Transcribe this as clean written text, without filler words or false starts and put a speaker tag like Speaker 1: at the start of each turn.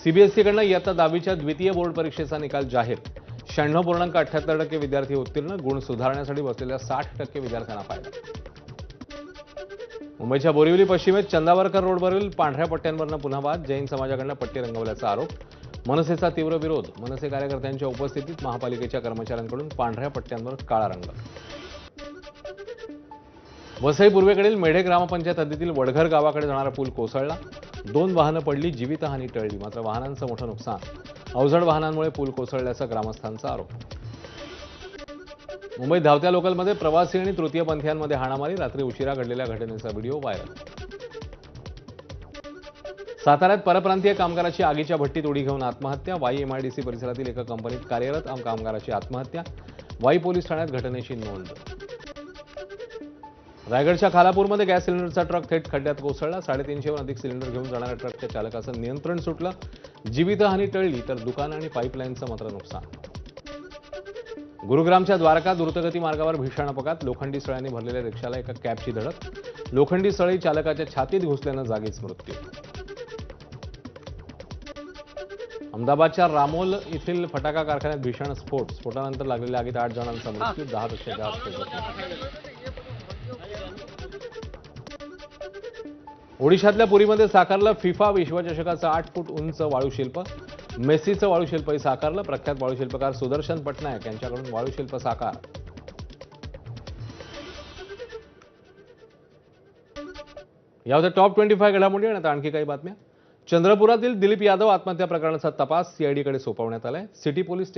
Speaker 1: सीबीएसईकडनं इयत्ता 10वीच्या द्वितीय बोर्ड परीक्षेचा निकाल जाहीर. 96.78% विद्यार्थी उत्तीर्ण. गुण सुधारण्यासाठी बसलेल्या 60% विद्यार्थ्यांना फायदा. मुंबईच्या बोरिवली पश्चिमेत चंदावरकर रोडवरील पांढऱ्या पट्ट्यांवरनं पुन्हा वाद. जैन समाजाकडनं पट्टी रंगवल्याचा आरोप. मनसेचा तीव्र विरोध. मनसे कार्यकर्त्यांच्या उपस्थितीत महापालिकेच्या कर्मचाऱ्यांकडून पांढऱ्या पट्ट्यांवर काळा रंग. वसई पूर्वेकडील मेढे ग्रामपंचायत हद्दीतील वडघर गावाकडे जाणारा पूल कोसळला. 2 वाहनं पडली. जीवितहानी टळली, मात्र वाहनांचं मोठं नुकसान. अवजड वाहनांमुळे पूल कोसळल्याचा ग्रामस्थांचा आरोप. मुंबईत धावत्या लोकलमध्ये प्रवासी आणि तृतीयपंथीयांमध्ये हाणामारी. रात्री उशिरा घडलेल्या घटनेचा व्हिडिओ व्हायरल. साताऱ्यात परप्रांतीय कामगाराची आगीच्या भट्टीत उडी घेऊन आत्महत्या. वाई एमआयडीसी परिसरातील एका कंपनीत कार्यरत कामगाराची आत्महत्या. वाई पोलीस ठाण्यात घटनेची नोंद. रायगडच्या खालापूरमध्ये गॅस सिलेंडरचा ट्रक थेट खड्ड्यात कोसळला. 350हून अधिक सिलेंडर घेऊन जाणाऱ्या ट्रकच्या चालकाचं नियंत्रण सुटलं. जीवितहानी टळली, तर दुकान आणि पाईपलाईनचं मात्र नुकसान. गुरुग्रामच्या द्वारका द्रुतगती मार्गावर भीषण अपघात. लोखंडी सळ्यांनी भरलेल्या रिक्षाला एका कॅबची धडक. लोखंडी सळी चालकाच्या छातीत घुसल्यानं जागीच मृत्यू. अहमदाबादच्या रामोल येथील फटाका कारखान्यात भीषण स्फोट. स्फोटानंतर लागलेल्या आगीत 8 जणांचा मृत्यू. 10 पेक्षा जास्त जखमी. ओडिशातल्या पुरीमध्ये साकारलं फिफा विश्वचषकाचं 8 फूट उंच वाळूशिल्प. मेसीचं वाळूशिल्पही साकारलं. प्रख्यात वाळूशिल्पकार सुदर्शन पटनायक यांच्याकडून वाळूशिल्प साकार. या होत्या टॉप 25 घडामोडी. आणि आता आणखी काही बातम्या. चंद्रपुरातील दिलीप यादव आत्महत्या प्रकरणाचा तपास सीआयडीकडे सोपवण्यात आलाय. City police